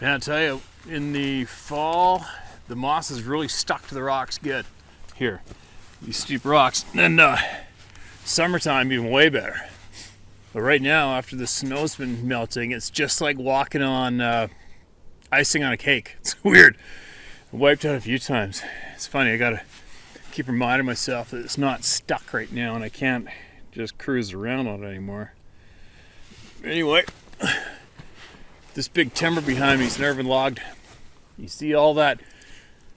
Man, I tell you, in the fall, the moss is really stuck to the rocks good. Here, these steep rocks. And summertime, even way better. But right now, after the snow's been melting, it's just like walking on icing on a cake. It's weird. I wiped out a few times. It's funny, I gotta keep reminding myself that it's not stuck right now and I can't just cruise around on it anymore. Anyway, this big timber behind me is never been logged. You see all that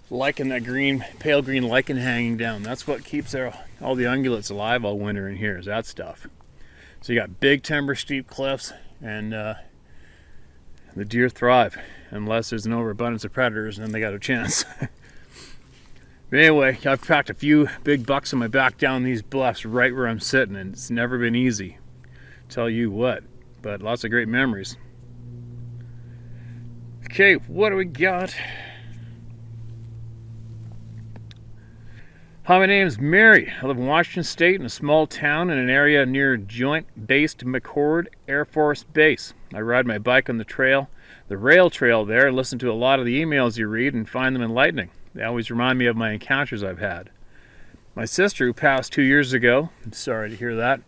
lichen, that green, pale green lichen hanging down. That's what keeps all the ungulates alive all winter in here, is that stuff. So you got big timber, steep cliffs, and the deer thrive, unless there's an overabundance of predators, and then they got a chance. But anyway, I've packed a few big bucks on my back down these bluffs right where I'm sitting, and it's never been easy. Tell you what, but lots of great memories. Okay, what do we got? Hi, my name's Mary. I live in Washington State in a small town in an area near Joint-based McChord Air Force Base. I ride my bike on the rail trail there, listen to a lot of the emails you read and find them enlightening. They always remind me of my encounters I've had. My sister, who passed 2 years ago, I'm sorry to hear that,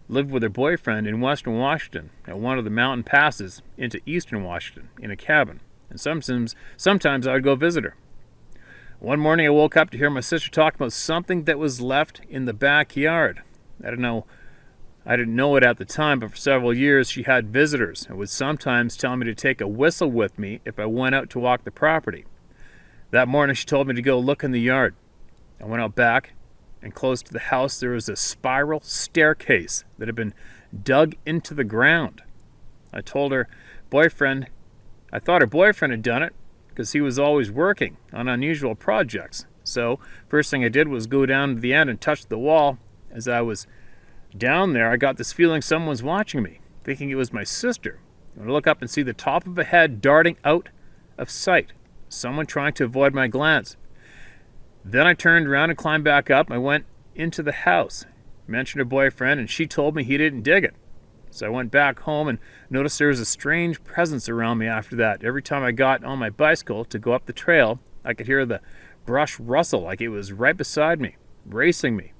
lived with her boyfriend in western Washington at one of the mountain passes into eastern Washington in a cabin. And sometimes I would go visit her. One morning I woke up to hear my sister talking about something that was left in the backyard. I didn't know it at the time, but for several years she had visitors and would sometimes tell me to take a whistle with me if I went out to walk the property. That morning she told me to go look in the yard. I went out back, and close to the house there was a spiral staircase that had been dug into the ground. I thought her boyfriend had done it because he was always working on unusual projects. So, first thing I did was go down to the end and touch the wall. As I was down there, I got this feeling someone was watching me, thinking it was my sister. I look up and see the top of a head darting out of sight, someone trying to avoid my glance. Then I turned around and climbed back up. I went into the house, mentioned her boyfriend, and she told me he didn't dig it. So I went back home and noticed there was a strange presence around me after that. Every time I got on my bicycle to go up the trail, I could hear the brush rustle like it was right beside me, racing me.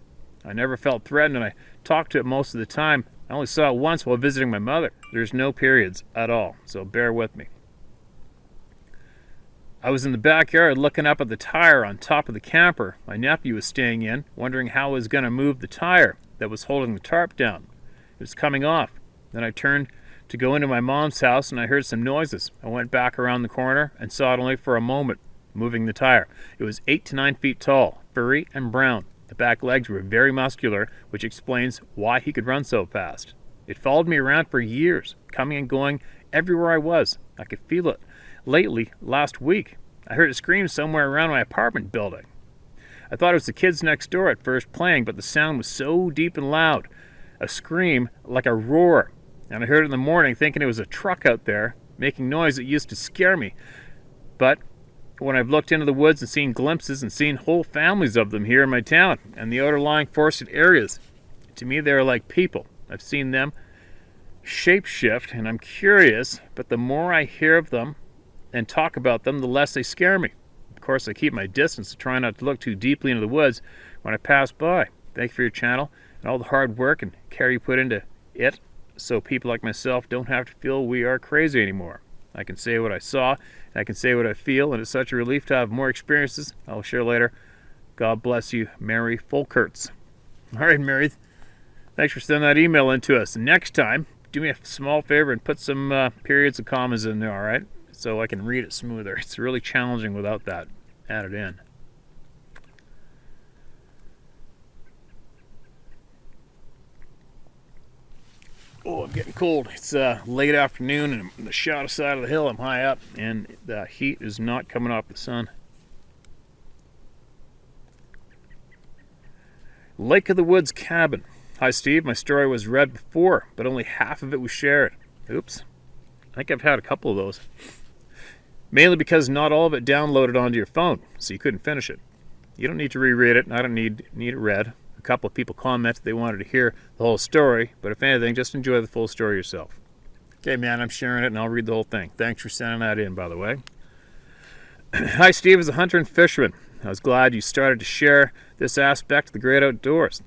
I never felt threatened, and I talked to it most of the time. I only saw it once while visiting my mother. There's no periods at all, so bear with me. I was in the backyard looking up at the tire on top of the camper my nephew was staying in, wondering how I was going to move the tire that was holding the tarp down. It was coming off. Then I turned to go into my mom's house and I heard some noises. I went back around the corner and saw it only for a moment, moving the tire. It was 8 to 9 feet tall, furry and brown. The back legs were very muscular, which explains why he could run so fast. It followed me around for years, coming and going everywhere I was. I could feel it. Lately, last week, I heard it scream somewhere around my apartment building. I thought it was the kids next door at first playing, but the sound was so deep and loud, a scream like a roar. And I heard it in the morning thinking it was a truck out there making noise that used to scare me. But when I've looked into the woods and seen glimpses and seen whole families of them here in my town and the outer-lying forested areas, to me they are like people. I've seen them shape-shift, and I'm curious, but the more I hear of them and talk about them, the less they scare me. Of course, I keep my distance to try not to look too deeply into the woods when I pass by. Thank you for your channel and all the hard work and care you put into it, so people like myself don't have to feel we are crazy anymore. I can say what I saw, and I can say what I feel, and it's such a relief to have more experiences I'll share later. God bless you, Mary Folkerts. All right, Mary, thanks for sending that email in to us. Next time, do me a small favor and put some periods and commas in there, all right? So I can read it smoother. It's really challenging without that added in. Oh, I'm getting cold. It's late afternoon and I'm on the shadow side of the hill. I'm high up and the heat is not coming off the sun. Lake of the Woods Cabin. Hi, Steve. My story was read before, but only half of it was shared. Oops. I think I've had a couple of those. Mainly because not all of it downloaded onto your phone, so you couldn't finish it. You don't need to reread it, and I don't need it read. A couple of people commented they wanted to hear the whole story, but if anything, just enjoy the full story yourself. Okay, man, I'm sharing it and I'll read the whole thing. Thanks for sending that in, by the way. Hi, Steve. As a hunter and fisherman, I was glad you started to share this aspect of the great outdoors.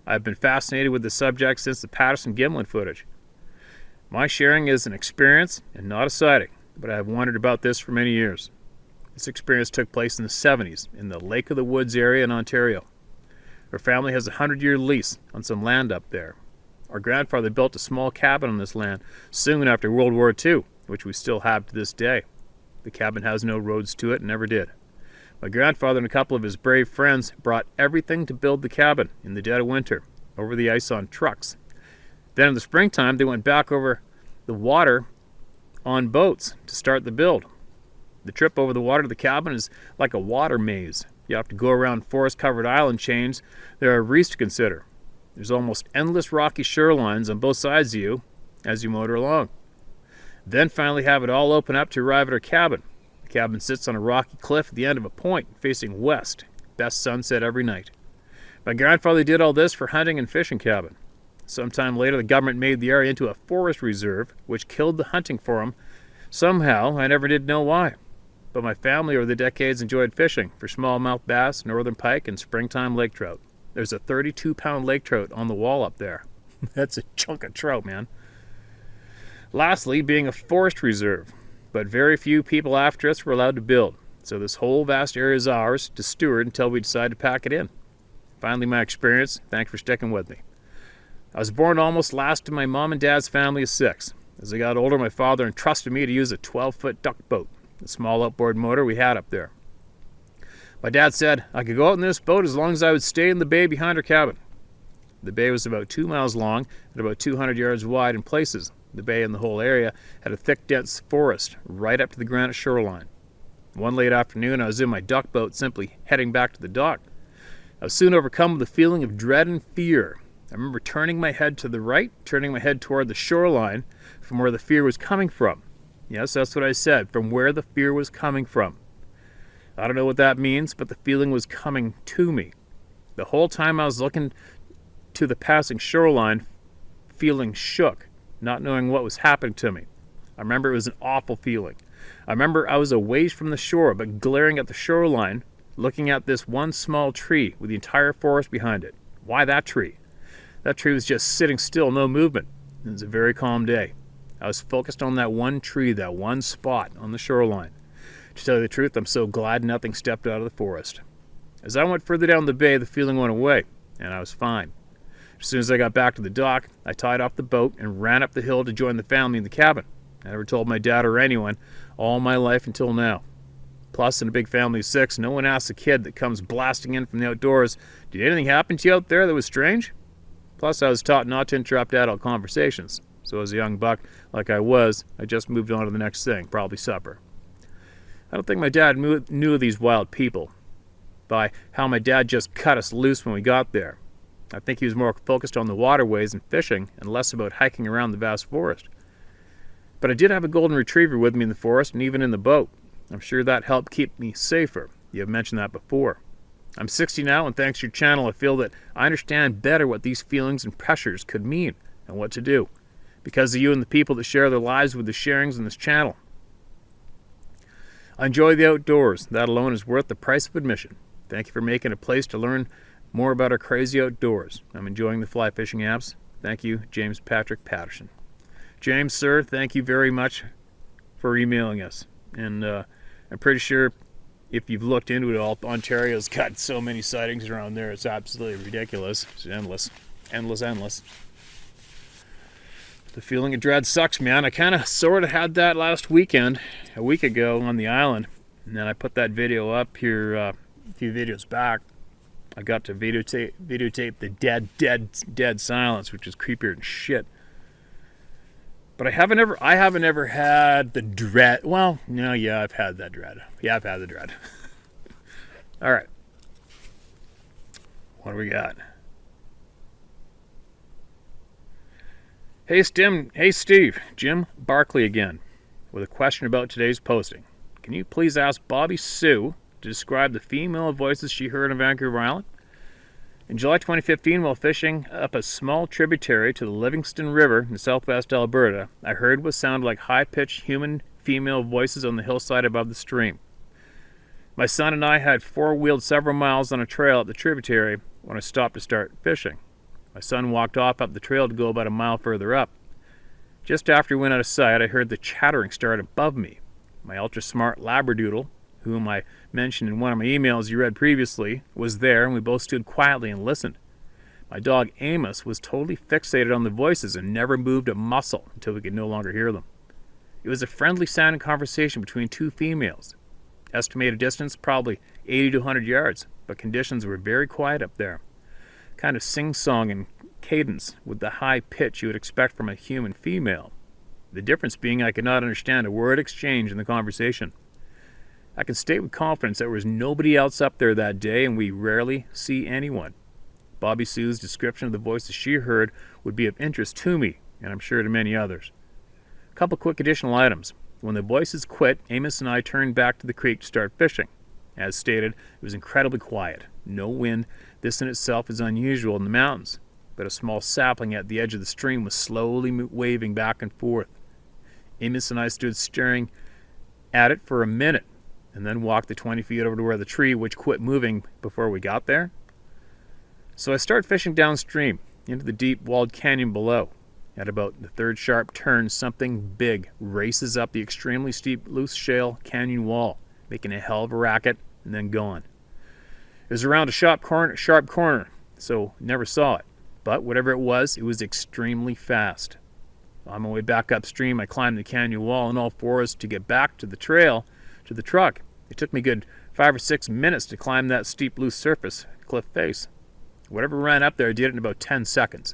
I've been fascinated with the subject since the Patterson-Gimlin footage. My sharing is an experience and not a sighting, but I have wondered about this for many years. This experience took place in the 70s in the Lake of the Woods area in Ontario. Our family has a 100-year lease on some land up there. Our grandfather built a small cabin on this land soon after World War II, which we still have to this day. The cabin has no roads to it and never did. My grandfather and a couple of his brave friends brought everything to build the cabin in the dead of winter, over the ice on trucks. Then in the springtime, they went back over the water on boats to start the build. The trip over the water to the cabin is like a water maze. You have to go around forest-covered island chains. There are reefs to consider. There's almost endless rocky shorelines on both sides of you as you motor along. Then finally have it all open up to arrive at our cabin. The cabin sits on a rocky cliff at the end of a point facing west. Best sunset every night. My grandfather did all this for hunting and fishing cabin. Sometime later, the government made the area into a forest reserve, which killed the hunting for him. Somehow, I never did know why. But my family over the decades enjoyed fishing for smallmouth bass, northern pike, and springtime lake trout. There's a 32-pound lake trout on the wall up there. That's a chunk of trout, man. Lastly, being a forest reserve, but very few people after us were allowed to build. So this whole vast area is ours to steward until we decide to pack it in. Finally, my experience. Thanks for sticking with me. I was born almost last in my mom and dad's family of 6. As I got older, my father entrusted me to use a 12-foot duck boat, the small outboard motor we had up there. My dad said I could go out in this boat as long as I would stay in the bay behind our cabin. The bay was about 2 miles long and about 200 yards wide in places. The bay and the whole area had a thick, dense forest right up to the granite shoreline. One late afternoon, I was in my duck boat simply heading back to the dock. I was soon overcome with a feeling of dread and fear. I remember turning my head to the right, turning my head toward the shoreline from where the fear was coming from. Yes, that's what I said, from where the fear was coming from. I don't know what that means, but the feeling was coming to me. The whole time I was looking to the passing shoreline, feeling shook, not knowing what was happening to me. I remember it was an awful feeling. I remember I was a ways from the shore, but glaring at the shoreline, looking at this one small tree with the entire forest behind it. Why that tree? That tree was just sitting still, no movement. It was a very calm day. I was focused on that one tree, that one spot on the shoreline. To tell you the truth, I'm so glad nothing stepped out of the forest. As I went further down the bay, the feeling went away, and I was fine. As soon as I got back to the dock, I tied off the boat and ran up the hill to join the family in the cabin. I never told my dad or anyone all my life until now. Plus, in a big family of 6, no one asks a kid that comes blasting in from the outdoors, "Did anything happen to you out there that was strange?" Plus, I was taught not to interrupt adult conversations. So as a young buck, like I was, I just moved on to the next thing, probably supper. I don't think my dad knew of these wild people, by how my dad just cut us loose when we got there. I think he was more focused on the waterways and fishing, and less about hiking around the vast forest. But I did have a golden retriever with me in the forest, and even in the boat. I'm sure that helped keep me safer. You have mentioned that before. I'm 60 now, and thanks to your channel, I feel that I understand better what these feelings and pressures could mean, and what to do. Because of you and the people that share their lives with the sharings in this channel. I enjoy the outdoors. That alone is worth the price of admission. Thank you for making a place to learn more about our crazy outdoors. I'm enjoying the fly fishing apps. Thank you, James Patrick Patterson. James, sir, thank you very much for emailing us. And I'm pretty sure if you've looked into it all, Ontario's got so many sightings around there, it's absolutely ridiculous. It's endless. Endless. The feeling of dread sucks, man. I kind of sort of had that last weekend, a week ago on the island. And then I put that video up here a few videos back. I got to videotape the dead silence, which is creepier than shit. But I haven't ever had the dread. Well, no, yeah, I've had that dread. Yeah, I've had the dread. All right. What do we got? Hey, Steve. Jim Barkley again, with a question about today's posting. Can you please ask Bobby Sue to describe the female voices she heard on Vancouver Island? In July 2015, while fishing up a small tributary to the Livingston River in southwest Alberta, I heard what sounded like high-pitched human female voices on the hillside above the stream. My son and I had four-wheeled several miles on a trail up the tributary when I stopped to start fishing. My son walked off up the trail to go about a mile further up. Just after he went out of sight, I heard the chattering start above me. My ultra-smart Labradoodle, whom I mentioned in one of my emails you read previously, was there, and we both stood quietly and listened. My dog Amos was totally fixated on the voices and never moved a muscle until we could no longer hear them. It was a friendly sounding conversation between two females. Estimated distance probably 80 to 100 yards, but conditions were very quiet up there. Kind of sing-song and cadence with the high pitch you would expect from a human female. The difference being I could not understand a word exchange in the conversation. I can state with confidence there was nobody else up there that day, and we rarely see anyone. Bobby Sue's description of the voices she heard would be of interest to me, and I'm sure to many others. A couple quick additional items. When the voices quit, Amos and I turned back to the creek to start fishing. As stated, it was incredibly quiet. No wind. This in itself is unusual in the mountains, but a small sapling at the edge of the stream was slowly waving back and forth. Amos and I stood staring at it for a minute, and then walked the 20 feet over to where the tree, which quit moving before we got there. So I start fishing downstream, into the deep walled canyon below. At about the third sharp turn, something big races up the extremely steep loose shale canyon wall, making a hell of a racket, and then gone. It was around a sharp corner, so never saw it. But whatever it was extremely fast. On my way back upstream, I climbed the canyon wall on all fours to get back to the trail, to the truck. It took me a good 5 or 6 minutes to climb that steep loose surface, cliff face. Whatever ran up there, I did it in about 10 seconds.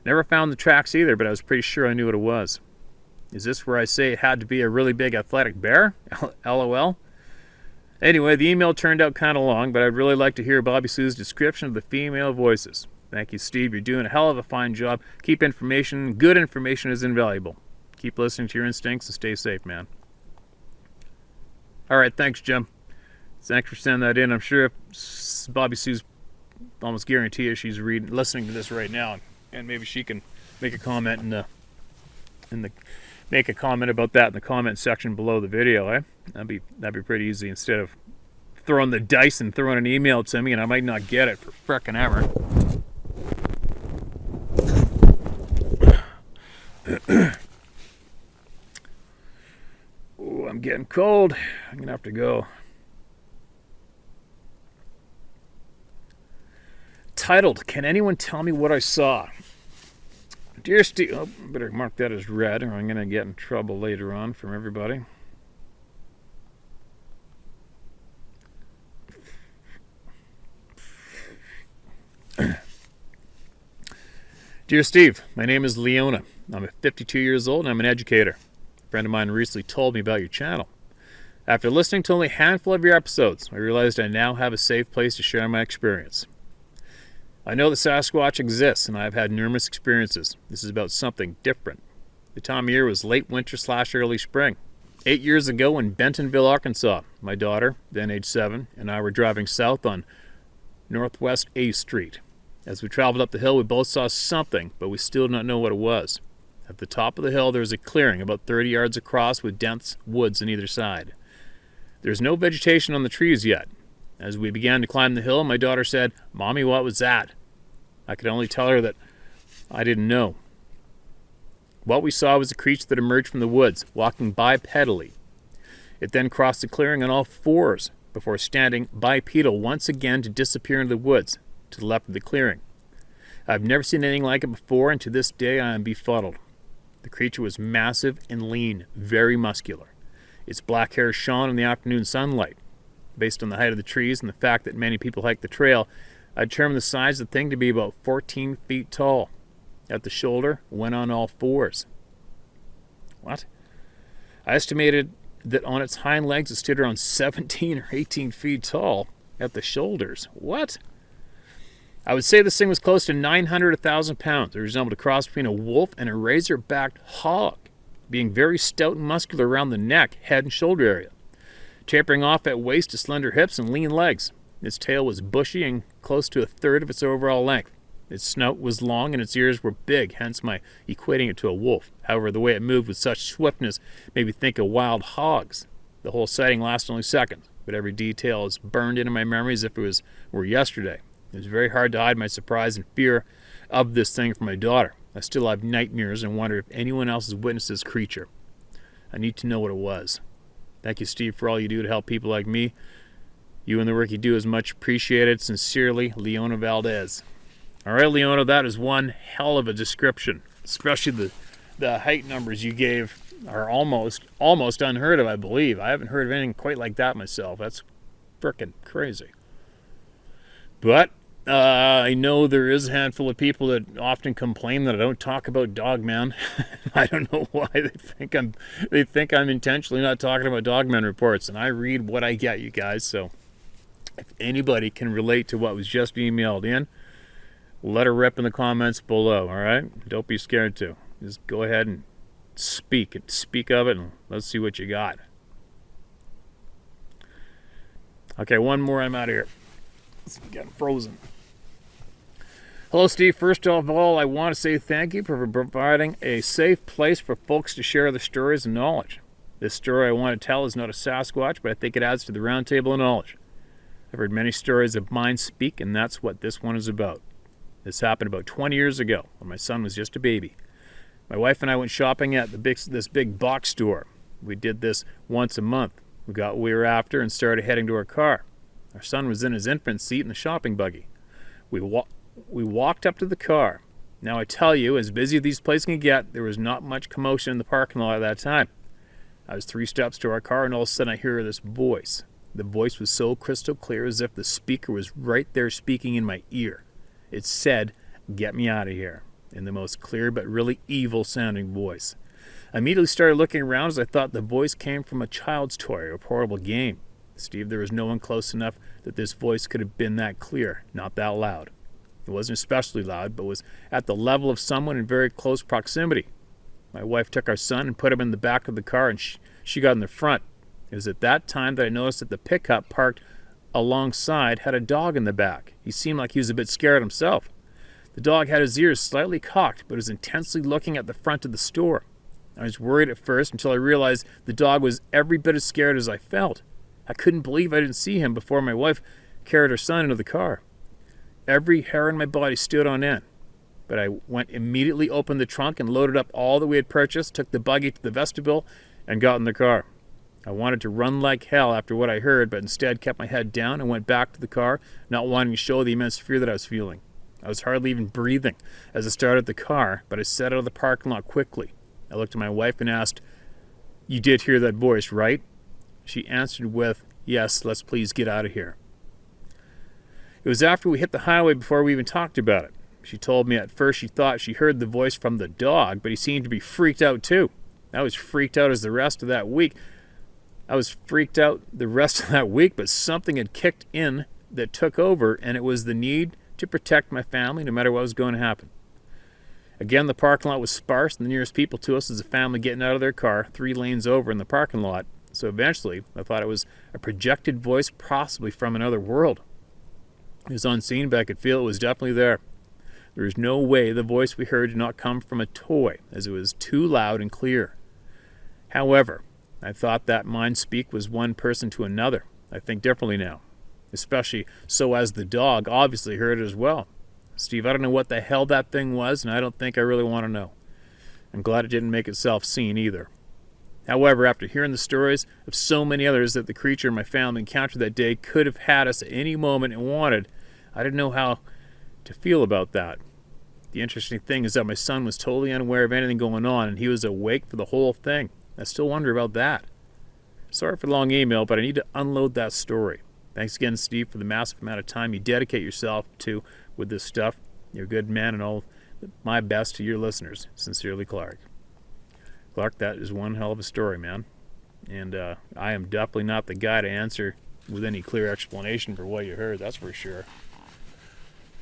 Never found the tracks either, but I was pretty sure I knew what it was. Is this where I say it had to be a really big athletic bear? LOL. Anyway, the email turned out kind of long, but I'd really like to hear Bobby Sue's description of the female voices. Thank you, Steve. You're doing a hell of a fine job. Good information is invaluable. Keep listening to your instincts and stay safe, man. All right, thanks, Jim. Thanks for sending that in. I'm sure if Bobby Sue's, almost guarantee you she's listening to this right now, and maybe she can make a comment make a comment about that in the comment section below the video. That'd be pretty easy, instead of throwing the dice and throwing an email to me, and I might not get it for frickin' ever. Oh, I'm getting cold. I'm gonna have to go. Titled, Can Anyone Tell Me What I Saw? Dear Steve, better mark that as red, or I'm gonna get in trouble later on from everybody. Dear Steve, my name is Leona. I'm 52 years old and I'm an educator. A friend of mine recently told me about your channel. After listening to only a handful of your episodes, I realized I now have a safe place to share my experience. I know that Sasquatch exists, and I've had numerous experiences. This is about something different. The time of year was late winter / early spring. 8 years ago in Bentonville, Arkansas, my daughter, then age 7, and I were driving south on Northwest A Street. As we traveled up the hill, we both saw something, but we still did not know what it was. At the top of the hill, there was a clearing about 30 yards across with dense woods on either side. There was no vegetation on the trees yet. As we began to climb the hill, my daughter said, "Mommy, what was that?" I could only tell her that I didn't know. What we saw was a creature that emerged from the woods, walking bipedally. It then crossed the clearing on all fours before standing bipedal once again to disappear into the woods to the left of the clearing. I've never seen anything like it before, and to this day I am befuddled. The creature was massive and lean, very muscular. Its black hair shone in the afternoon sunlight. Based on the height of the trees and the fact that many people hike the trail, I determined the size of the thing to be about 14 feet tall. At the shoulder, went on all fours. What? I estimated that on its hind legs it stood around 17 or 18 feet tall at the shoulders. What? I would say this thing was close to 900 to 1,000 pounds. It resembled a cross between a wolf and a razor-backed hog, being very stout and muscular around the neck, head, and shoulder area, tapering off at waist to slender hips and lean legs. Its tail was bushy and close to a third of its overall length. Its snout was long and its ears were big, hence my equating it to a wolf. However, the way it moved with such swiftness made me think of wild hogs. The whole sighting lasted only seconds, but every detail is burned into my memory as if it were yesterday. It was very hard to hide my surprise and fear of this thing from my daughter. I still have nightmares and wonder if anyone else has witnessed this creature. I need to know what it was. Thank you, Steve, for all you do to help people like me. You and the work you do is much appreciated. Sincerely, Leona Valdez. All right, Leona, that is one hell of a description. Especially the height numbers you gave are almost unheard of, I believe. I haven't heard of anything quite like that myself. That's frickin' crazy. But I know there is a handful of people that often complain that I don't talk about Dogman. I don't know why they think I'm intentionally not talking about Dogman reports, and I read what I get, you guys. So if anybody can relate to what was just emailed in, let her rip in the comments below. All right, don't be scared to. Just go ahead and speak of it, and let's see what you got. Okay, one more. I'm out of here. It's getting frozen. Hello, Steve. First of all, I want to say thank you for providing a safe place for folks to share their stories and knowledge. This story I want to tell is not a Sasquatch, but I think it adds to the round table of knowledge. I've heard many stories of mind speak, and that's what this one is about. This happened about 20 years ago when my son was just a baby. My wife and I went shopping at this big box store. We did this once a month. We got what we were after and started heading to our car. Our son was in his infant seat in the shopping buggy. We walked up to the car. Now I tell you, as busy as these places can get, there was not much commotion in the parking lot at that time. I was 3 steps to our car, and all of a sudden I hear this voice. The voice was so crystal clear as if the speaker was right there speaking in my ear. It said, "Get me out of here," in the most clear but really evil sounding voice. I immediately started looking around as I thought the voice came from a child's toy or a portable game. Steve, there was no one close enough that this voice could have been that clear, not that loud. It wasn't especially loud, but was at the level of someone in very close proximity. My wife took our son and put him in the back of the car, and she got in the front. It was at that time that I noticed that the pickup parked alongside had a dog in the back. He seemed like he was a bit scared himself. The dog had his ears slightly cocked, but was intensely looking at the front of the store. I was worried at first until I realized the dog was every bit as scared as I felt. I couldn't believe I didn't see him before my wife carried her son into the car. Every hair on my body stood on end. But I went immediately, opened the trunk, and loaded up all that we had purchased, took the buggy to the vestibule, and got in the car. I wanted to run like hell after what I heard, but instead kept my head down and went back to the car, not wanting to show the immense fear that I was feeling. I was hardly even breathing as I started the car, but I set out of the parking lot quickly. I looked at my wife and asked, "You did hear that voice, right?" She answered with, "Yes, let's please get out of here." It was after we hit the highway before we even talked about it. She told me at first she thought she heard the voice from the dog, but he seemed to be freaked out too. I was freaked out the rest of that week, but something had kicked in that took over, and it was the need to protect my family no matter what was going to happen. Again, the parking lot was sparse, and the nearest people to us was a family getting out of their car 3 lanes over in the parking lot. So eventually, I thought it was a projected voice, possibly from another world. It was unseen, but I could feel it was definitely there. There was no way the voice we heard did not come from a toy, as it was too loud and clear. However, I thought that mind speak was one person to another. I think differently now, especially so as the dog obviously heard it as well. Steve, I don't know what the hell that thing was, and I don't think I really want to know. I'm glad it didn't make itself seen either. However, after hearing the stories of so many others that the creature my family encountered that day could have had us at any moment it wanted, I didn't know how to feel about that. The interesting thing is that my son was totally unaware of anything going on, and he was awake for the whole thing. I still wonder about that. Sorry for the long email, but I need to unload that story. Thanks again, Steve, for the massive amount of time you dedicate yourself to with this stuff. You're a good man, and all my best to your listeners. Sincerely, Clark. Clark, that is one hell of a story, man. And I am definitely not the guy to answer with any clear explanation for what you heard, that's for sure.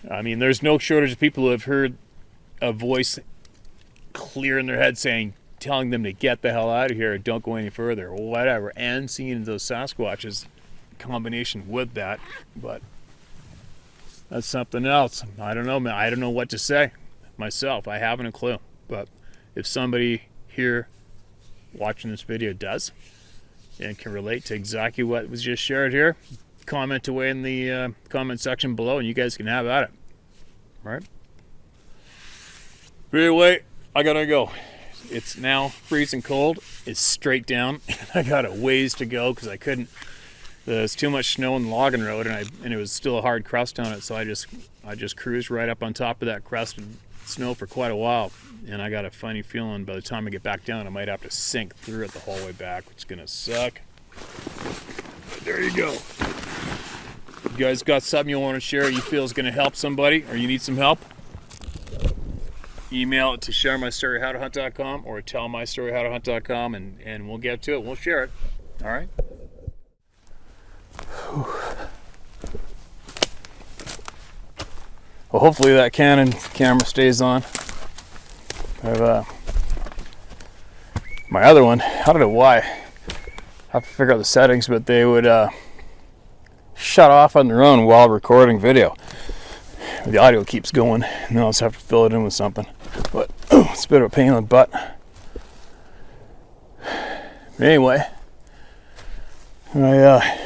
I mean, there's no shortage of people who have heard a voice clear in their head telling them to get the hell out of here, don't go any further, or whatever, and seeing those Sasquatches combination with that, but that's something else. I don't know, man. I don't know what to say myself. I haven't a clue. But if somebody here watching this video does and can relate to exactly what was just shared here, comment away in the comment section below, and you guys can have at it. All right? But anyway, I gotta go. It's now freezing cold. It's straight down. I got a ways to go because I couldn't. There's too much snow on the logging road, and it was still a hard crust on it. So I just cruised right up on top of that crusted snow for quite a while. And I got a funny feeling by the time I get back down, I might have to sink through it the whole way back, which is gonna suck. But there you go. You guys got something you want to share you feel is gonna help somebody, or you need some help? Email it to sharemystory@howtohunt.com or tellmystory@howtohunt.com, and we'll get to it. We'll share it. All right. Well, hopefully that Canon camera stays on. I've my other one, I don't know why. I have to figure out the settings, but they would shut off on their own while recording video. The audio keeps going, and I'll just have to fill it in with something. But it's a bit of a pain in the butt. But anyway, I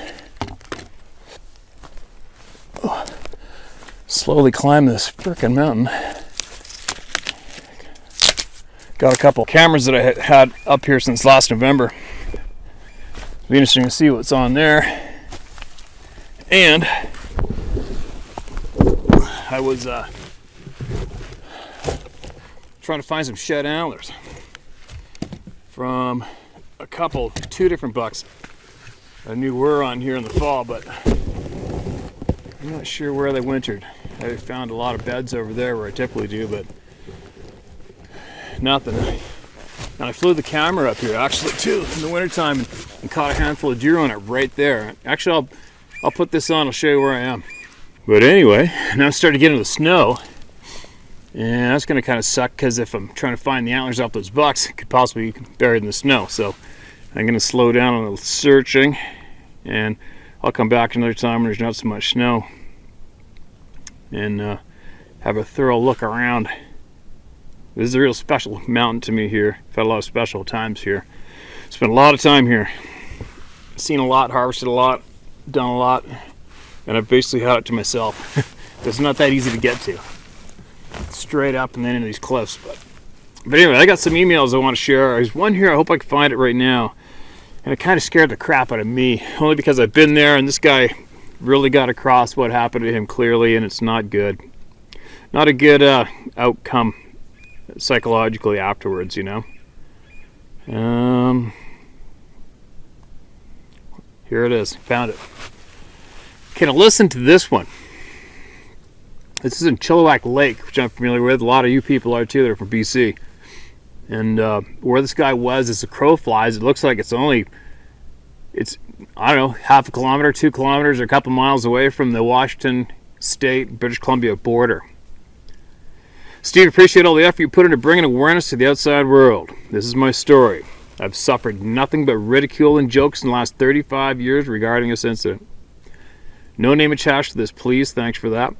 slowly climb this frickin' mountain. Got a couple cameras that I had up here since last November. It'll be interesting to see what's on there. And I was trying to find some shed antlers from two different bucks I knew were on here in the fall, but I'm not sure where they wintered. I found a lot of beds over there where I typically do, but nothing. And I flew the camera up here actually too in the wintertime and caught a handful of deer on it right there. Actually, I'll put this on, I'll show you where I am. But anyway, now I'm starting to get into the snow, and that's going to kind of suck because if I'm trying to find the antlers off those bucks, it could possibly be buried in the snow. So I'm going to slow down on the searching, and I'll come back another time when there's not so much snow and have a thorough look around. This is a real special mountain to me here. I've had a lot of special times here. Spent a lot of time here. Seen a lot, harvested a lot, done a lot, and I've basically had it to myself. It's not that easy to get to. Straight up and then into these cliffs. But anyway, I got some emails I want to share. There's one here, I hope I can find it right now. And it kind of scared the crap out of me, only because I've been there and this guy really got across what happened to him clearly, and it's not good. Not a good outcome psychologically afterwards, you know. Here it is, found it. Okay, now listen to this one. This is in Chilliwack Lake, which I'm familiar with. A lot of you people are too that are from BC. And where this guy was, as the crow flies, it looks like it's I don't know, half a kilometer, 2 kilometers, or a couple miles away from the Washington State, British Columbia border. Steve, appreciate all the effort you put into bringing awareness to the outside world. This is my story. I've suffered nothing but ridicule and jokes in the last 35 years regarding this incident. No name attached to this, please. Thanks for that.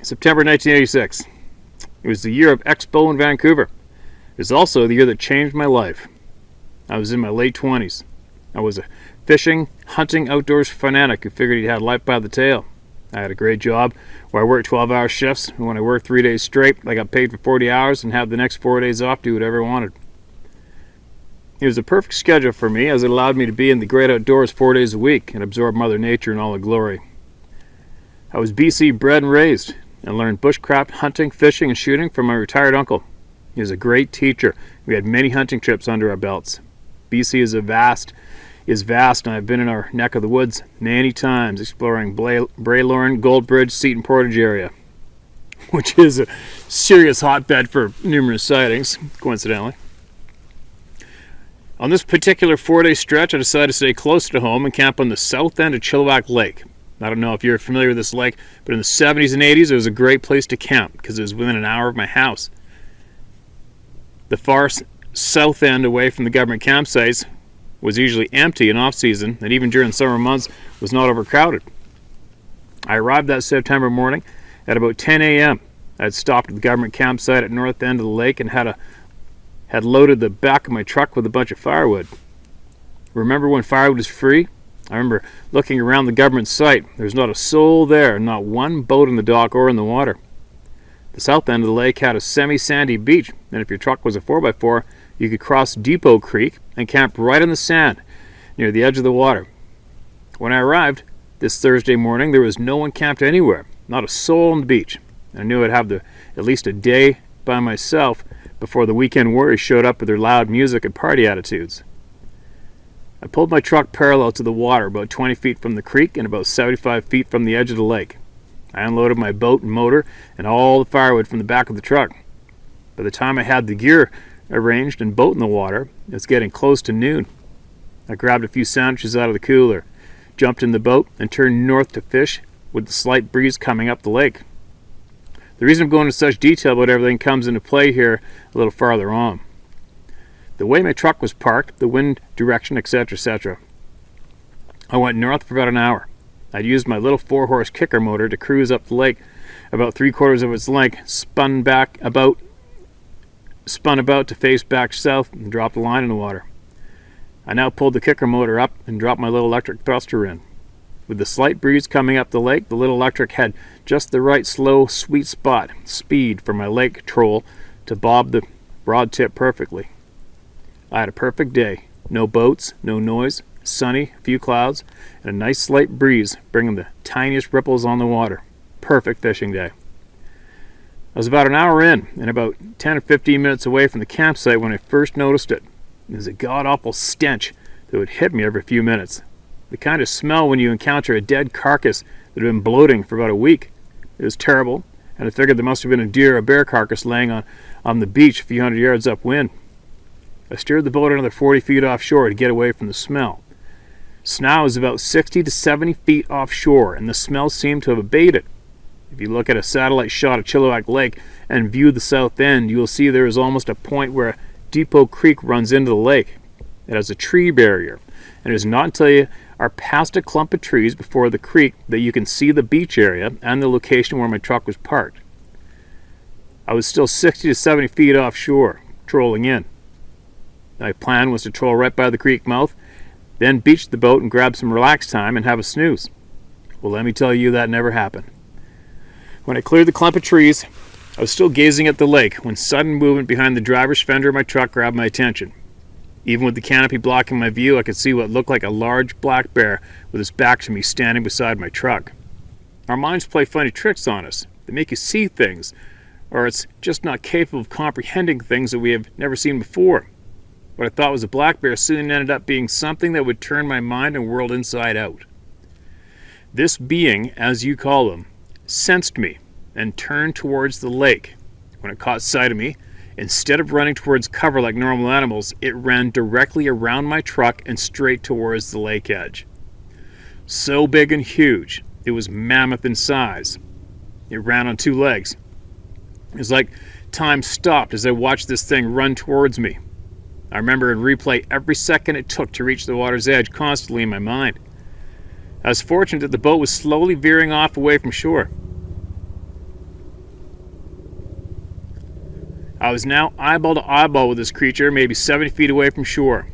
September 1986. It was the year of Expo in Vancouver. It was also the year that changed my life. I was in my late 20s. I was a fishing, hunting, outdoors fanatic who figured he had life by the tail. I had a great job where I worked 12-hour shifts, and when I worked 3 days straight, I got paid for 40 hours and had the next 4 days off to do whatever I wanted. It was a perfect schedule for me, as it allowed me to be in the great outdoors 4 days a week and absorb Mother Nature in all her glory. I was BC bred and raised, and learned bushcraft, hunting, fishing, and shooting from my retired uncle. He was a great teacher. We had many hunting trips under our belts. BC is vast, and I've been in our neck of the woods many times, exploring Braylorne, Goldbridge, Seton Portage area, which is a serious hotbed for numerous sightings, coincidentally. On this particular 4-day stretch, I decided to stay close to home and camp on the south end of Chilliwack Lake. I don't know if you're familiar with this lake, but in the 70s and 80s, it was a great place to camp because it was within an hour of my house. The far south end, away from the government campsites, was usually empty in off-season and even during summer months was not overcrowded. I arrived that September morning at about 10 a.m. I had stopped at the government campsite at north end of the lake and had loaded the back of my truck with a bunch of firewood. Remember when firewood was free? I remember looking around the government site. There was not a soul there, not one boat in the dock or in the water. The south end of the lake had a semi-sandy beach, and if your truck was a 4x4, you could cross Depot Creek and camp right on the sand near the edge of the water. When I arrived this Thursday morning, there was no one camped anywhere, not a soul on the beach. I knew I'd have at least a day by myself before the weekend warriors showed up with their loud music and party attitudes. I pulled my truck parallel to the water, about 20 feet from the creek and about 75 feet from the edge of the lake. I unloaded my boat and motor and all the firewood from the back of the truck. By the time I had the gear arranged and boat in the water, it was getting close to noon. I grabbed a few sandwiches out of the cooler, jumped in the boat, and turned north to fish with the slight breeze coming up the lake. The reason I'm going into such detail about everything comes into play here a little farther on. The way my truck was parked, the wind direction, etc., etc. I went north for about an hour. I'd used my little 4-horse kicker motor to cruise up the lake about 3/4 of its length, spun about to face back south and dropped a line in the water. I now pulled the kicker motor up and dropped my little electric thruster in. With the slight breeze coming up the lake, the little electric had just the right slow, sweet speed for my lake troll to bob the broad tip perfectly. I had a perfect day. No boats, no noise, sunny, a few clouds, and a nice slight breeze bringing the tiniest ripples on the water. Perfect fishing day. I was about an hour in and about 10 or 15 minutes away from the campsite when I first noticed it. It was a god-awful stench that would hit me every few minutes. The kind of smell when you encounter a dead carcass that had been bloating for about a week. It was terrible, and I figured there must have been a deer or bear carcass laying on the beach a few hundred yards upwind. I steered the boat another 40 feet offshore to get away from the smell. Snow is about 60 to 70 feet offshore, and the smell seemed to have abated. If you look at a satellite shot of Chilliwack Lake and view the south end, you will see there is almost a point where Depot Creek runs into the lake. It has a tree barrier, and it is not until you are past a clump of trees before the creek that you can see the beach area and the location where my truck was parked. I was still 60 to 70 feet offshore, trolling in. My plan was to troll right by the creek mouth, then beach the boat and grab some relaxed time and have a snooze. Well, let me tell you, that never happened. When I cleared the clump of trees, I was still gazing at the lake when sudden movement behind the driver's fender of my truck grabbed my attention. Even with the canopy blocking my view, I could see what looked like a large black bear with his back to me standing beside my truck. Our minds play funny tricks on us. They make you see things, or it's just not capable of comprehending things that we have never seen before. What I thought was a black bear soon ended up being something that would turn my mind and world inside out. This being, as you call them, sensed me and turned towards the lake. When it caught sight of me, instead of running towards cover like normal animals, it ran directly around my truck and straight towards the lake edge. So big and huge, it was mammoth in size. It ran on 2 legs. It was like time stopped as I watched this thing run towards me. I remember in replay every second it took to reach the water's edge constantly in my mind. I was fortunate that the boat was slowly veering off away from shore. I was now eyeball to eyeball with this creature, maybe 70 feet away from shore.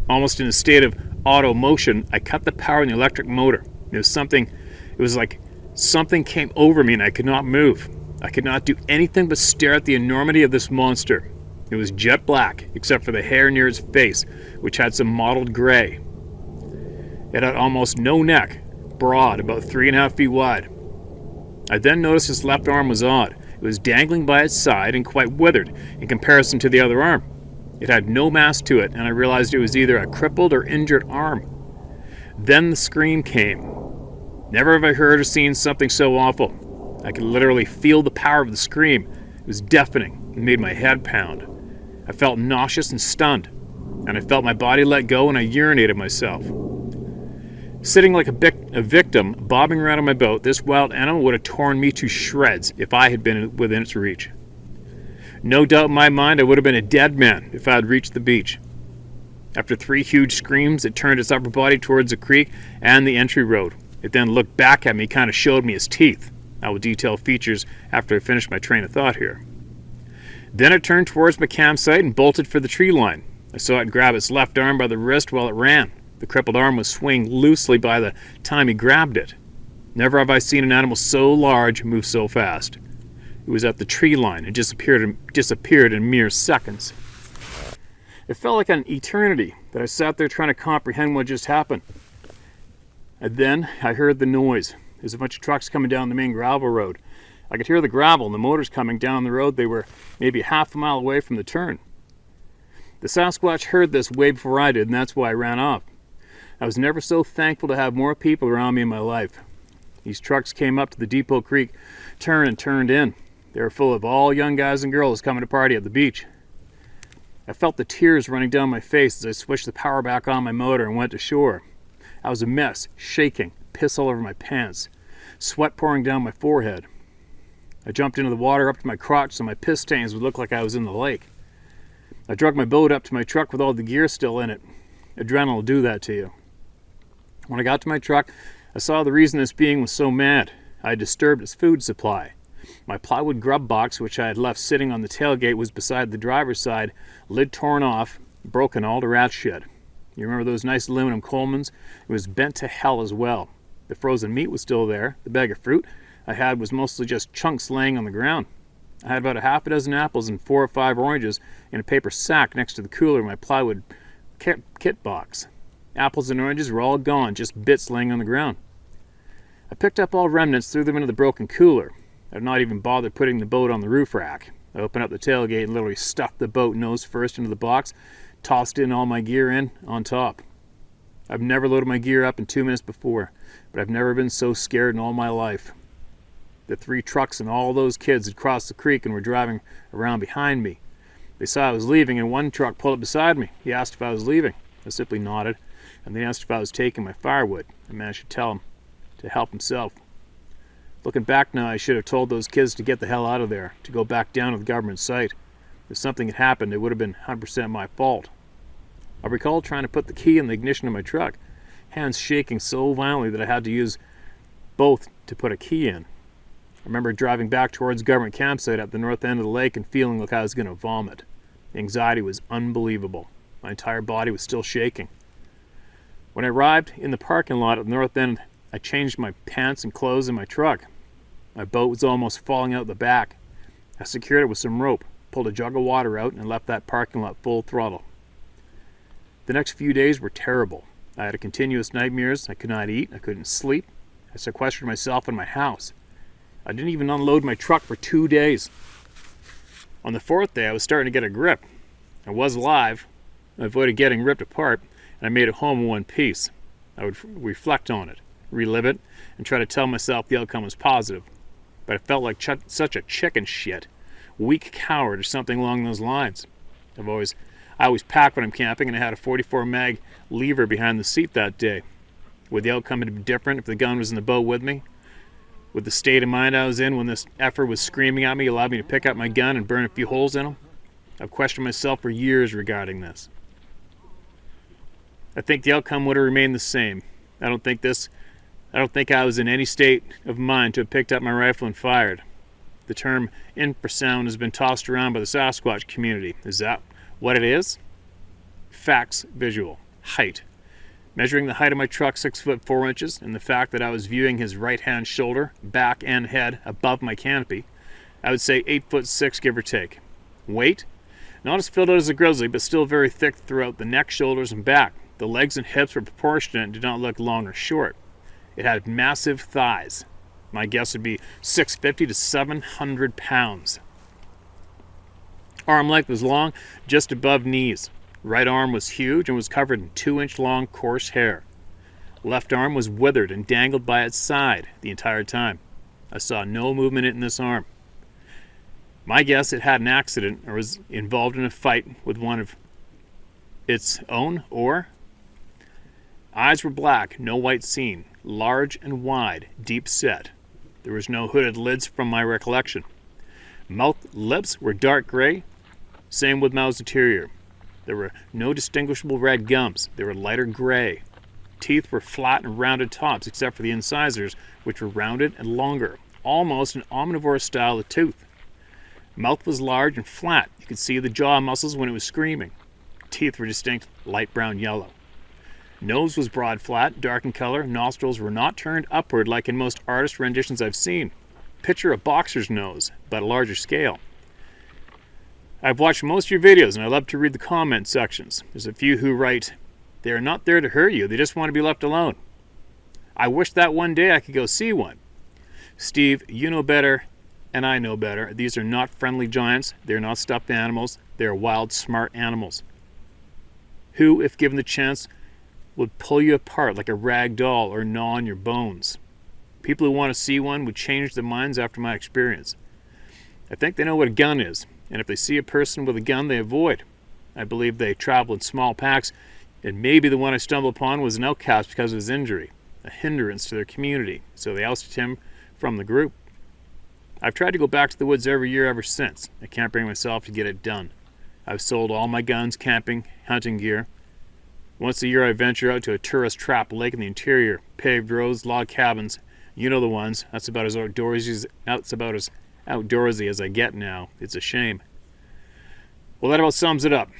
Almost in a state of auto motion, I cut the power in the electric motor. It was like something came over me and I could not move. I could not do anything but stare at the enormity of this monster. It was jet black, except for the hair near its face, which had some mottled gray. It had almost no neck, broad, about 3.5 feet wide. I then noticed its left arm was odd. It was dangling by its side and quite withered in comparison to the other arm. It had no mass to it, and I realized it was either a crippled or injured arm. Then the scream came. Never have I heard or seen something so awful. I could literally feel the power of the scream. It was deafening and made my head pound. I felt nauseous and stunned, and I felt my body let go and I urinated myself. Sitting like a victim, bobbing around on my boat, this wild animal would have torn me to shreds if I had been within its reach. No doubt in my mind I would have been a dead man if I had reached the beach. After 3 huge screams, it turned its upper body towards the creek and the entry road. It then looked back at me, kind of showed me its teeth. I will detail features after I finish my train of thought here. Then it turned towards my campsite and bolted for the tree line. I saw it grab its left arm by the wrist while it ran. The crippled arm was swinging loosely by the time he grabbed it. Never have I seen an animal so large move so fast. It was at the tree line and disappeared in mere seconds. It felt like an eternity that I sat there trying to comprehend what just happened. And then I heard the noise. There's a bunch of trucks coming down the main gravel road. I could hear the gravel and the motors coming down the road. They were maybe half a mile away from the turn. The Sasquatch heard this way before I did, and that's why I ran off. I was never so thankful to have more people around me in my life. These trucks came up to the Depot Creek turn and turned in. They were full of all young guys and girls coming to party at the beach. I felt the tears running down my face as I switched the power back on my motor and went to shore. I was a mess, shaking, piss all over my pants, sweat pouring down my forehead. I jumped into the water up to my crotch so my piss stains would look like I was in the lake. I drug my boat up to my truck with all the gear still in it. Adrenaline will do that to you. When I got to my truck, I saw the reason this being was so mad. I had disturbed its food supply. My plywood grub box, which I had left sitting on the tailgate, was beside the driver's side, lid torn off, broken all to rat shit. You remember those nice aluminum Colemans? It was bent to hell as well. The frozen meat was still there. The bag of fruit I had was mostly just chunks laying on the ground. I had about a half a dozen apples and 4 or 5 oranges in a paper sack next to the cooler in my plywood kit box. Apples and oranges were all gone, just bits laying on the ground. I picked up all remnants, threw them into the broken cooler. I did not even bother putting the boat on the roof rack. I opened up the tailgate and literally stuffed the boat nose first into the box, tossed in all my gear in on top. I've never loaded my gear up in 2 minutes before, but I've never been so scared in all my life. The 3 trucks and all those kids had crossed the creek and were driving around behind me. They saw I was leaving, and one truck pulled up beside me. He asked if I was leaving. I simply nodded, and they asked if I was taking my firewood. I managed to tell him to help himself. Looking back now, I should have told those kids to get the hell out of there, to go back down to the government site. If something had happened, it would have been 100% my fault. I recall trying to put the key in the ignition of my truck, hands shaking so violently that I had to use both to put a key in. I remember driving back towards government campsite at the north end of the lake and feeling like I was going to vomit. The anxiety was unbelievable. My entire body was still shaking. When I arrived in the parking lot at the north end, I changed my pants and clothes in my truck. My boat was almost falling out the back. I secured it with some rope, pulled a jug of water out, and left that parking lot full throttle. The next few days were terrible. I had continuous nightmares. I could not eat. I couldn't sleep. I sequestered myself in my house. I didn't even unload my truck for 2 days. On the 4th day, I was starting to get a grip. I was alive. I avoided getting ripped apart, and I made it home in one piece. I would reflect on it, relive it, and try to tell myself the outcome was positive. But I felt like such a chicken shit, weak coward or something along those lines. I always pack when I'm camping, and I had a 44 mag lever behind the seat that day. Would the outcome have been different if the gun was in the boat with me? Would the state of mind I was in when this effer was screaming at me allow me to pick up my gun and burn a few holes in him? I've questioned myself for years regarding this. I think the outcome would have remained the same. I don't think I was in any state of mind to have picked up my rifle and fired. The term infrasound has been tossed around by the Sasquatch community. Is that what it is? Facts visual. Height. Measuring the height of my truck 6 foot 4 inches, and the fact that I was viewing his right hand shoulder, back, and head above my canopy, I would say 8 foot 6, give or take. Weight? Not as filled out as a grizzly, but still very thick throughout the neck, shoulders, and back. The legs and hips were proportionate and did not look long or short. It had massive thighs. My guess would be 650 to 700 pounds. Arm length was long, just above knees. Right arm was huge and was covered in 2-inch long coarse hair. Left arm was withered and dangled by its side the entire time. I saw no movement in this arm. My guess it had an accident or was involved in a fight with one of its own or... Eyes were black, no white seen, large and wide, deep set. There was no hooded lids from my recollection. Mouth, lips were dark gray, same with mouth's interior. There were no distinguishable red gums. They were lighter gray. Teeth were flat and rounded tops, except for the incisors, which were rounded and longer, almost an omnivore style of tooth. Mouth was large and flat. You could see the jaw muscles when it was screaming. Teeth were distinct, light brown yellow. Nose was broad flat, dark in color. Nostrils were not turned upward like in most artist renditions I've seen. Picture a boxer's nose, but a larger scale. I've watched most of your videos, and I love to read the comment sections. There's a few who write, "They are not there to hurt you, they just want to be left alone." I wish that one day I could go see one. Steve, you know better, and I know better. These are not friendly giants. They're not stuffed animals. They're wild, smart animals. Who, if given the chance, would pull you apart like a rag doll or gnaw on your bones? People who want to see one would change their minds after my experience. I think they know what a gun is, and if they see a person with a gun, they avoid. I believe they travel in small packs, and maybe the one I stumbled upon was an outcast because of his injury, a hindrance to their community, so they ousted him from the group. I've tried to go back to the woods every year ever since. I can't bring myself to get it done. I've sold all my guns, camping, hunting gear. Once a year I venture out to a tourist trap lake in the interior, paved roads, log cabins. You know the ones. That's about as outdoorsy as I get now. It's a shame. Well, that about sums it up.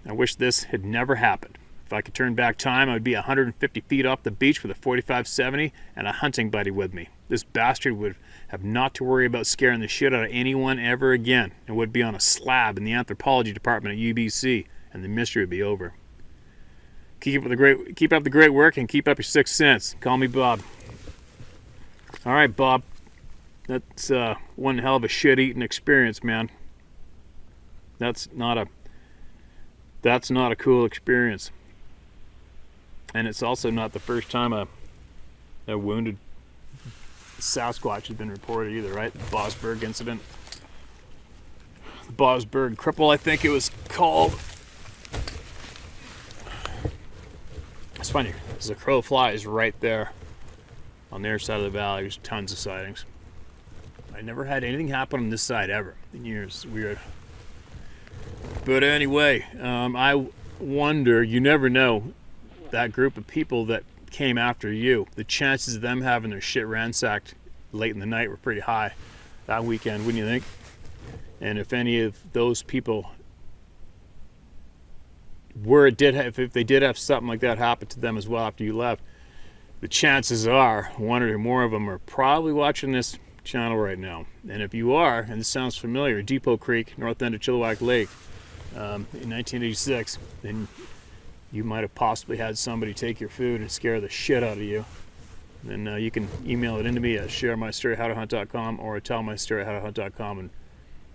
I wish this had never happened. If I could turn back time, I would be 150 feet off the beach with a 45-70 and a hunting buddy with me. This bastard would have not to worry about scaring the shit out of anyone ever again, and would be on a slab in the anthropology department at UBC, and the mystery would be over. Keep up the great work, and keep up your 6th sense. Call me Bob. All right, Bob. That's one hell of a shit-eating experience, man. That's not a cool experience. And it's also not the first time a wounded Sasquatch has been reported either, right? The Bosberg incident. The Bosberg cripple, I think it was called. It's funny, as the crow flies right there on their side of the valley, there's tons of sightings. I never had anything happen on this side ever in years. Weird. But anyway, I wonder, you never know, that group of people that came after you, the chances of them having their shit ransacked late in the night were pretty high that weekend, wouldn't you think? And if any of those people if they did have something like that happen to them as well after you left, the chances are one or more of them are probably watching this channel right now. And if you are, and this sounds familiar, Depot Creek, north end of Chilliwack Lake, in 1986, then you might have possibly had somebody take your food and scare the shit out of you. Then you can email it into me at sharemystory@howtohunt.com or tellmystory@howtohunt.com,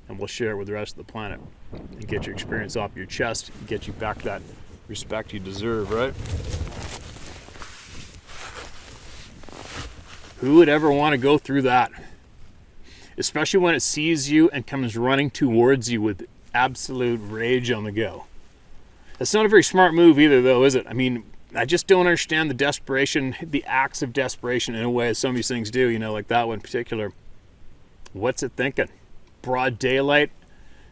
and we'll share it with the rest of the planet and get your experience off your chest and get you back that respect you deserve, right? Who would ever want to go through that? Especially when it sees you and comes running towards you with absolute rage on the go. That's not a very smart move either, though, is it? I mean, I just don't understand the desperation, the acts of desperation in a way as some of these things do, like that one in particular. What's it thinking? Broad daylight,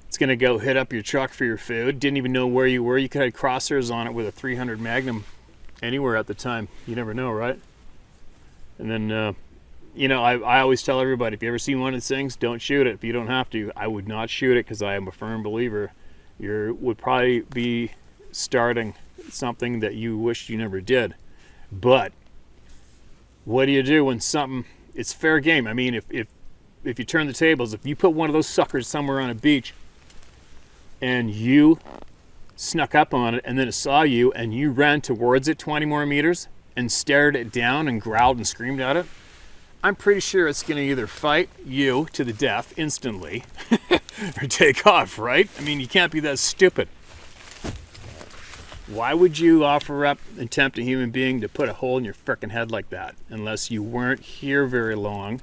it's going to go hit up your truck for your food. Didn't even know where you were. You could have crosshairs on it with a 300 Magnum anywhere at the time. You never know, right? And then, I always tell everybody, if you ever see one of these things, don't shoot it. If you don't have to, I would not shoot it because I am a firm believer you would probably be starting something that you wished you never did. But what do you do when it's fair game? I mean, if you turn the tables, if you put one of those suckers somewhere on a beach and you snuck up on it and then it saw you and you ran towards it 20 more meters and stared it down and growled and screamed at it, I'm pretty sure it's going to either fight you to the death instantly or take off, right? I mean, you can't be that stupid. Why would you offer up and tempt a human being to put a hole in your frickin' head like that unless you weren't here very long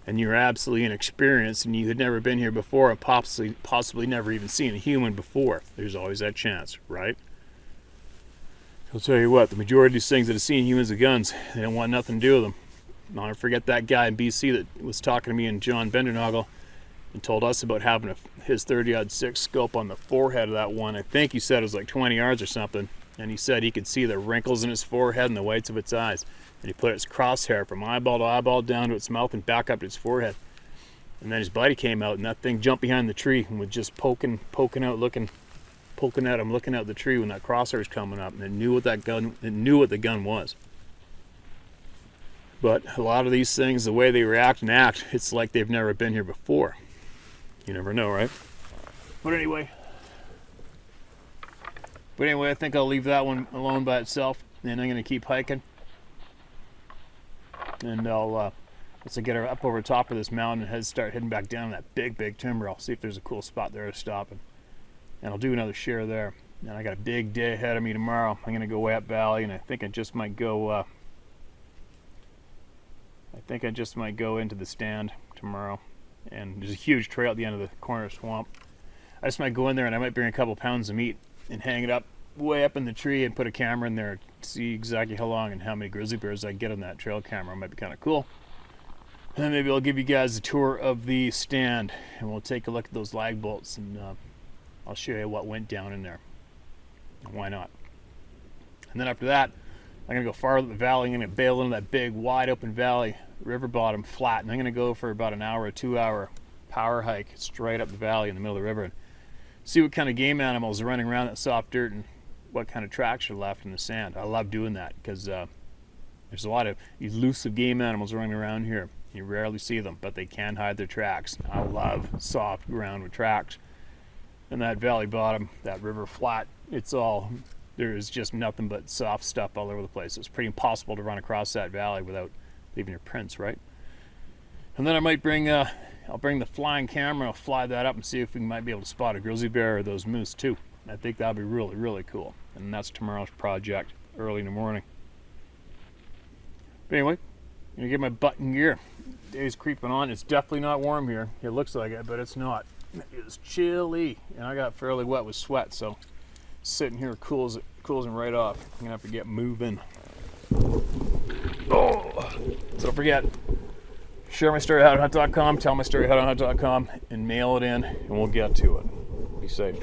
and you're absolutely inexperienced and you had never been here before and possibly never even seen a human before? There's always that chance, right? I'll tell you what, the majority of these things that have seen humans with guns, they don't want nothing to do with them. I'll never forget that guy in BC that was talking to me and John Bendernagel and told us about having his 30-06 scope on the forehead of that one. I think he said it was like 20 yards or something, and he said he could see the wrinkles in its forehead and the whites of its eyes. And he put its crosshair from eyeball to eyeball down to its mouth and back up to its forehead. And then his buddy came out, and that thing jumped behind the tree and was just poking at him, looking out the tree when that crosshair was coming up, and it knew what the gun was. But a lot of these things, the way they react and act, it's like they've never been here before. You never know, right? But anyway, I think I'll leave that one alone by itself, and I'm going to keep hiking. And I'll, once I get her up over the top of this mountain and start heading back down that big timber, I'll see if there's a cool spot there to stop. And I'll do another share there. And I got a big day ahead of me tomorrow. I'm going to go way up valley, and I think I just might go into the stand tomorrow. And there's a huge trail at the end of the corner swamp. I just might go in there, and I might bring a couple pounds of meat and hang it up way up in the tree and put a camera in there to see exactly how long and how many grizzly bears I get on that trail camera. It might be kind of cool. And then maybe I'll give you guys a tour of the stand, and we'll take a look at those lag bolts, and I'll show you what went down in there. Why not? And then after that, I'm going to go farther up the valley. I'm going to bail into that big, wide open valley, river bottom, flat. And I'm going to go for about an hour or 2 hour power hike straight up the valley in the middle of the river and see what kind of game animals are running around that soft dirt and what kind of tracks are left in the sand. I love doing that because there's a lot of elusive game animals running around here. You rarely see them, but they can hide their tracks. I love soft ground with tracks. And that valley bottom, that river flat, there's just nothing but soft stuff all over the place. It's pretty impossible to run across that valley without leaving your prints, right? And then I might I'll bring the flying camera, I'll fly that up and see if we might be able to spot a grizzly bear or those moose too. I think that'll be really, really cool. And that's tomorrow's project, early in the morning. But anyway, I'm gonna get my butt in gear. Day's creeping on. It's definitely not warm here. It looks like it, but it's not. It is chilly, and I got fairly wet with sweat, so sitting here cools right off. I'm gonna have to get moving. Oh, so don't forget, share my story at howtohunt.com, tell my story at howtohunt.com, and mail it in, and we'll get to it. Be safe.